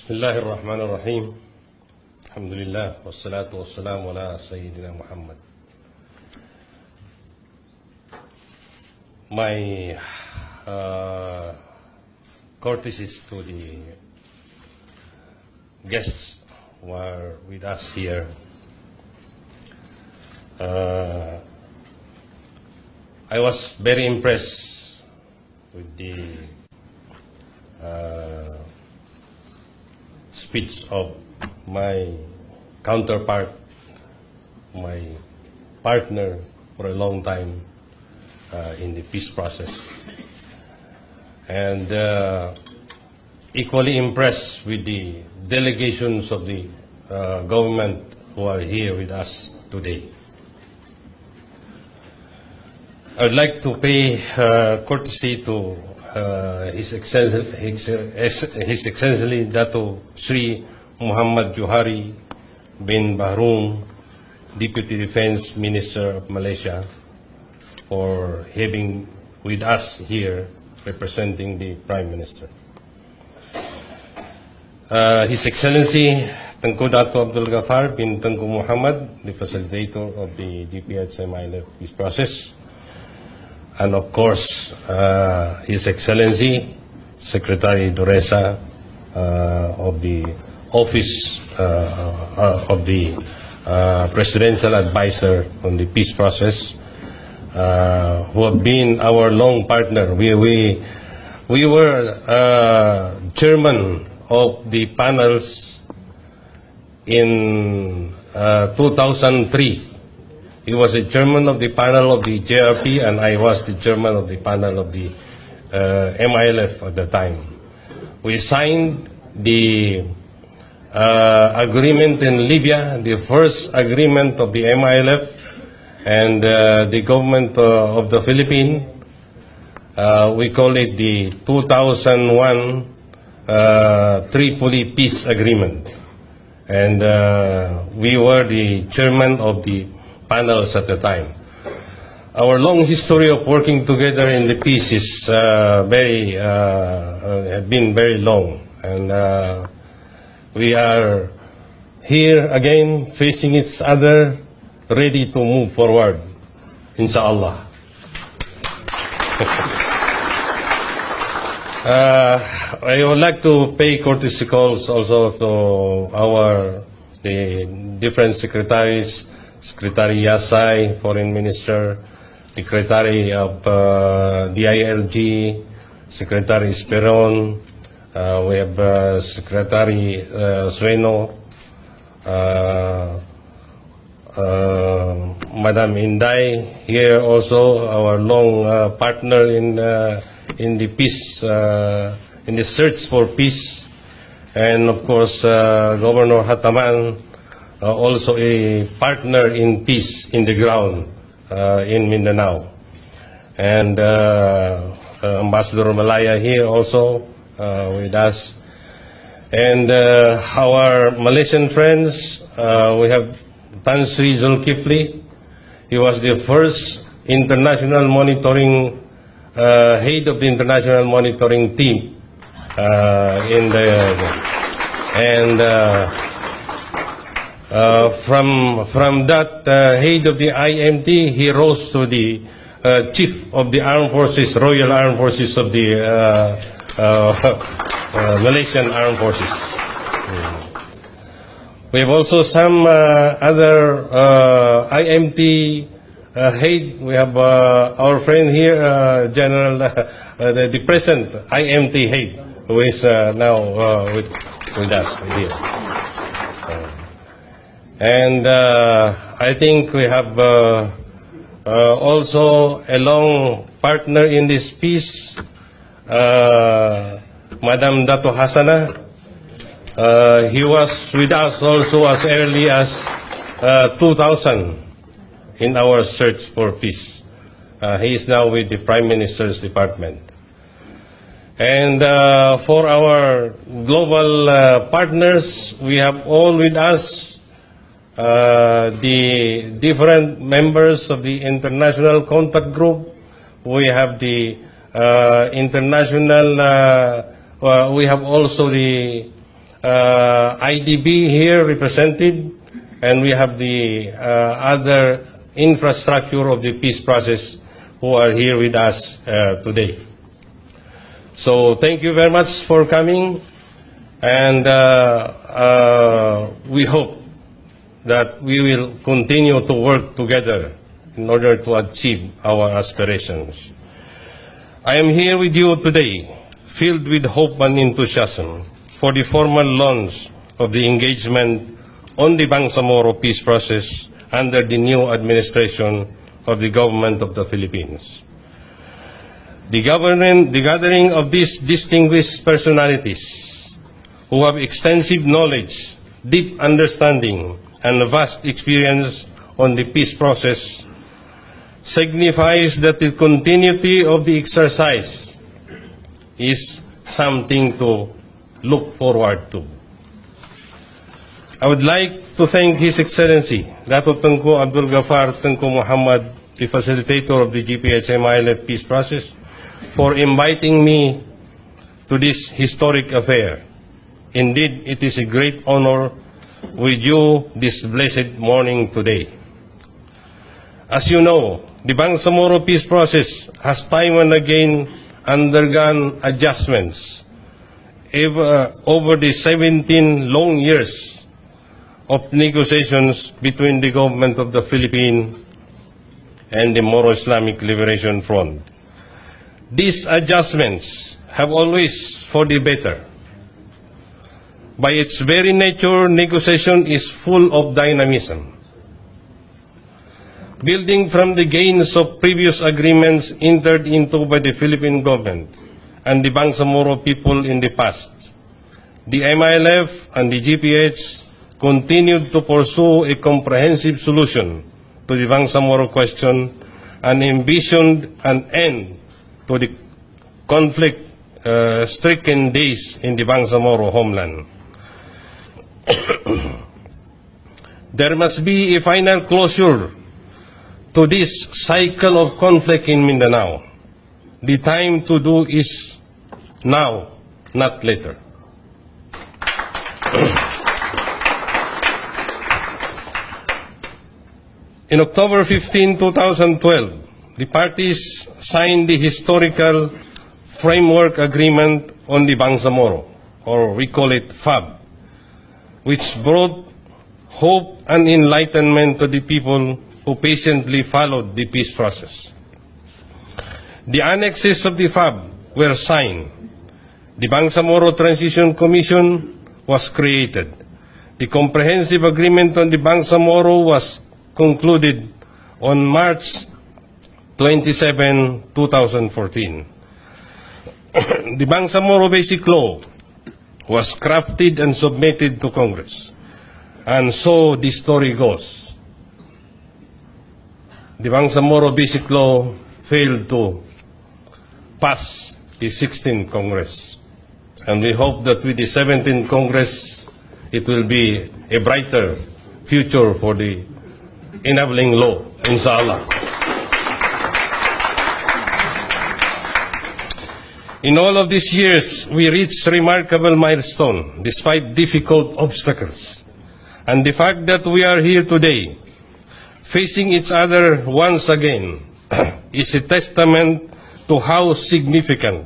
Bismillahirrahmanirrahim. Alhamdulillah, wassalatu wassalamu ala Sayyidina Muhammad. My courtesies to the guests who are with us here. I was very impressed with the speech of my counterpart, my partner for a long time in the peace process, and equally impressed with the delegations of the government who are here with us today. I would like to pay courtesy to His Excellency Dato Sri Muhammad Johari bin Bahrum, Deputy Defense Minister of Malaysia, for having with us here representing the Prime Minister. His Excellency Tengku Dato Abdul Ghaffar bin Tengku Muhammad, the facilitator of the GPH-MILF peace process. And of course, His Excellency Secretary Duresa of the Office of the Presidential Advisor on the peace process, who have been our long partner. We were chairman of the panels in 2003. He was the chairman of the panel of the JRP, and I was the chairman of the panel of the MILF at the time. We signed the agreement in Libya, the first agreement of the MILF and the government of the Philippines. We call it the 2001 Tripoli Peace Agreement. And we were the chairman of the panels at the time. Our long history of working together in the peace is have been very long, and we are here again facing each other, ready to move forward, inshallah. I would like to pay courtesy calls also to the different secretaries. Secretary Yasai, Foreign Minister, Secretary of DILG, Secretary Speron, we have Secretary Sueno, Madam Inday here also, our long partner in the peace, in the search for peace, and of course Governor Hataman, also a partner in peace in the ground in Mindanao. And Ambassador Malaya here also with us. And our Malaysian friends, we have Tan Sri Zulkifli. He was the first international monitoring, head of the international monitoring team from that head of the IMT, he rose to the chief of the armed forces, Royal Armed Forces of the Malaysian Armed Forces. We have also some other IMT head. We have our friend here, General, the present IMT head, who is now with us here. And I think we have also a long partner in this peace, Madam Dato Hasana. He was with us also as early as 2000 in our search for peace. He is now with the Prime Minister's Department. And for our global partners, we have all with us the different members of the International Contact Group. We have the international, we have also the IDB here represented, and we have the other infrastructure of the peace process who are here with us today. So thank you very much for coming, and we hope that we will continue to work together in order to achieve our aspirations. I am here with you today, filled with hope and enthusiasm for the formal launch of the engagement on the Bangsamoro peace process under the new administration of the government of the Philippines. The gathering of these distinguished personalities who have extensive knowledge, deep understanding, and vast experience on the peace process signifies that the continuity of the exercise is something to look forward to. I would like to thank His Excellency, Dato' Tengku Abdul Ghaffar Tengku Muhammad, the facilitator of the GPH-MILF peace process, for inviting me to this historic affair. Indeed, it is a great honor with you this blessed morning today. As you know, the Bangsamoro peace process has time and again undergone adjustments over the 17 long years of negotiations between the government of the Philippines and the Moro Islamic Liberation Front. These adjustments have always for the better. By its very nature, negotiation is full of dynamism. Building from the gains of previous agreements entered into by the Philippine government and the Bangsamoro people in the past, the MILF and the GPH continued to pursue a comprehensive solution to the Bangsamoro question and envisioned an end to the conflict-stricken days in the Bangsamoro homeland. There must be a final closure to this cycle of conflict in Mindanao. The time to do is now, not later. In October 15, 2012, the parties signed the historical Framework Agreement on the Bangsamoro, or we call it FAB, which brought hope and enlightenment to the people who patiently followed the peace process. The annexes of the FAB were signed. The Bangsamoro Transition Commission was created. The comprehensive agreement on the Bangsamoro was concluded on March 27, 2014. The Bangsamoro Basic Law was crafted and submitted to Congress. And so the story goes. The Bangsamoro Basic Law failed to pass the 16th Congress. And we hope that with the 17th Congress, it will be a brighter future for the enabling law, inshallah. In all of these years, we reached remarkable milestone despite difficult obstacles. And the fact that we are here today, facing each other once again, is a testament to how significant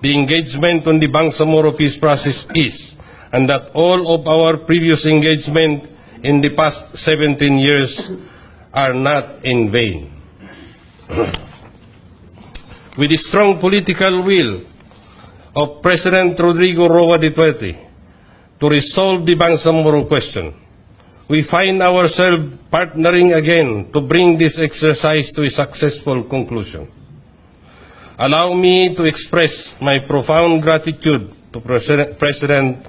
the engagement on the Bangsamoro peace process is, and that all of our previous engagement in the past 17 years are not in vain. With the strong political will of President Rodrigo Roa Duterte to resolve the Bangsamoro question, we find ourselves partnering again to bring this exercise to a successful conclusion. Allow me to express my profound gratitude to President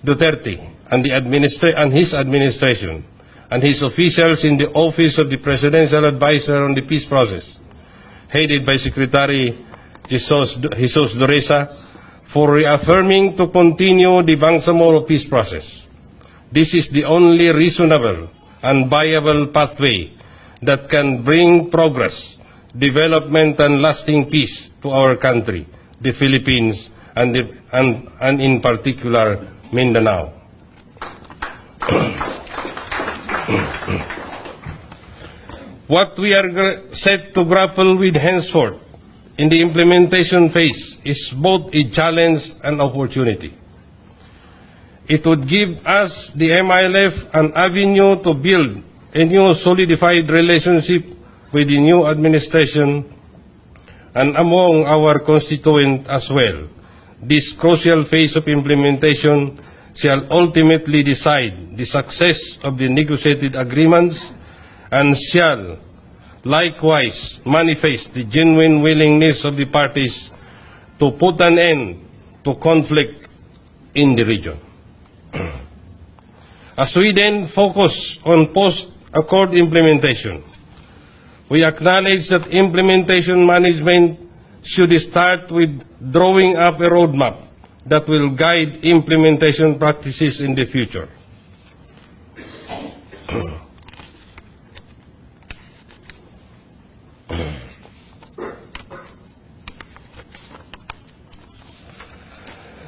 Duterte and his administration and his officials in the Office of the Presidential Advisor on the Peace Process, headed by Secretary Jesus Doresa, for reaffirming to continue the Bangsamoro peace process. This is the only reasonable and viable pathway that can bring progress, development, and lasting peace to our country, the Philippines, and in particular, Mindanao. What we are set to grapple with henceforth in the implementation phase is both a challenge and opportunity. It would give us, the MILF, an avenue to build a new solidified relationship with the new administration and among our constituents as well. This crucial phase of implementation shall ultimately decide the success of the negotiated agreements and shall likewise manifest the genuine willingness of the parties to put an end to conflict in the region. As we then focus on post-accord implementation, we acknowledge that implementation management should start with drawing up a roadmap that will guide implementation practices in the future.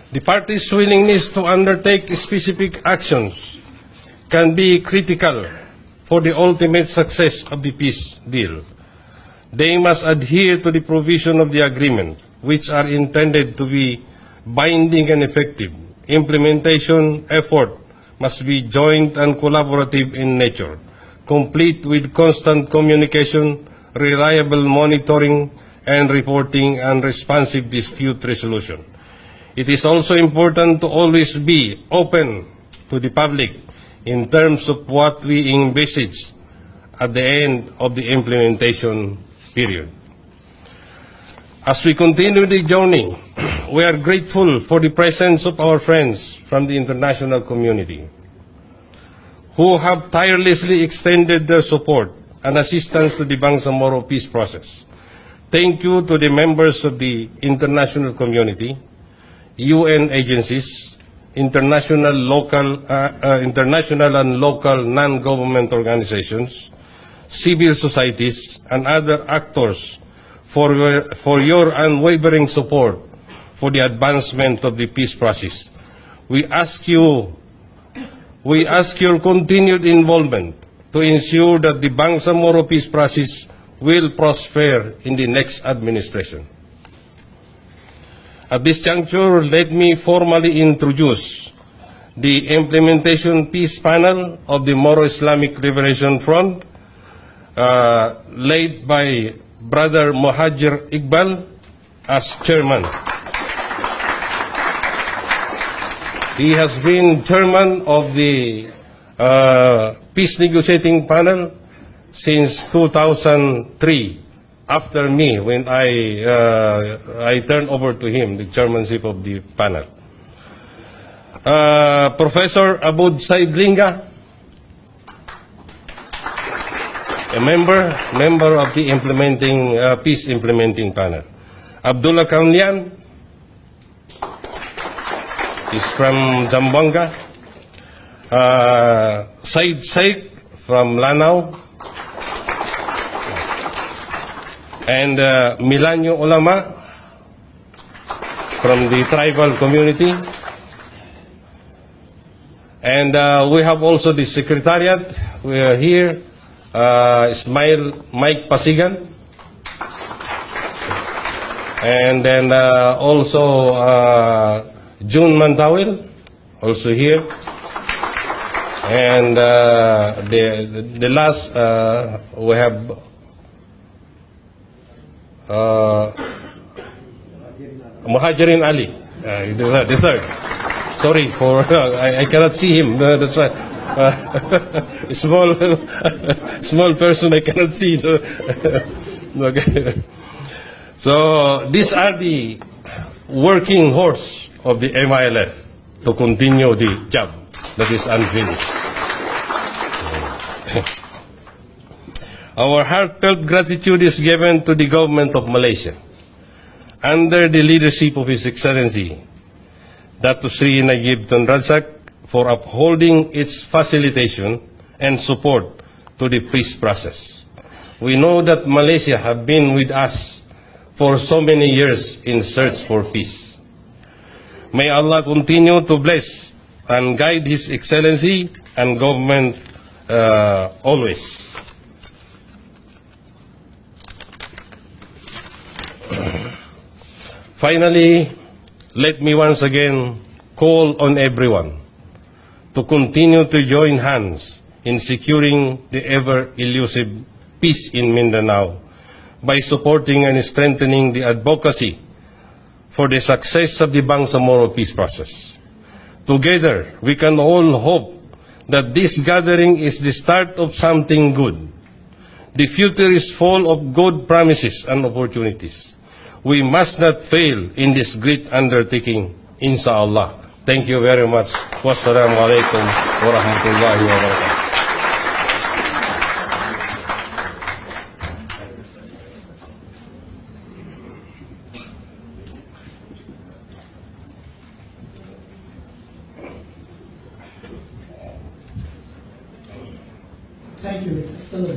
The parties' willingness to undertake specific actions can be critical for the ultimate success of the peace deal. They must adhere to the provision of the agreement, which are intended to be binding and effective. Implementation effort must be joint and collaborative in nature, complete with constant communication, reliable monitoring and reporting, and responsive dispute resolution. It is also important to always be open to the public in terms of what we envisage at the end of the implementation period. As we continue the journey, we are grateful for the presence of our friends from the international community who have tirelessly extended their support and assistance to the Bangsamoro peace process. Thank you to the members of the international community, UN agencies, international and local non-government organizations, civil societies, and other actors for your unwavering support for the advancement of the peace process. We ask your continued involvement to ensure that the Bangsamoro peace process will prosper in the next administration. At this juncture, let me formally introduce the Implementation Peace Panel of the Moro Islamic Liberation Front, led by Brother Mohajir Iqbal as chairman. He has been chairman of the Peace Negotiating Panel since 2003. After me, when I turned over to him the chairmanship of the panel. Professor Abud Said Linga, a member of the Peace Implementing Panel. Abdullah Kaunlian is from Zamboanga. Said Said from Lanao. And Milanyo Ulama from the tribal community. And we have also the secretariat. We are here, Mike Pasigan. And then also June Mantawil, also here. And the last, we have Muhajirin Ali, the third. Sorry for I cannot see him. That's why small person I cannot see. Okay. So these are the working horse of the MILF to continue the job that is unfinished. Our heartfelt gratitude is given to the government of Malaysia, under the leadership of His Excellency, Dato Sri Najib Tun Razak, for upholding its facilitation and support to the peace process. We know that Malaysia have been with us for so many years in search for peace. May Allah continue to bless and guide His Excellency and government always. Finally, let me once again call on everyone to continue to join hands in securing the ever-elusive peace in Mindanao by supporting and strengthening the advocacy for the success of the Bangsamoro peace process. Together, we can all hope that this gathering is the start of something good. The future is full of good promises and opportunities. We must not fail in this great undertaking, inshallah. Thank you very much. Wassalamu alaikum warahmatullahi wabarakatuh. Thank you, Excellency.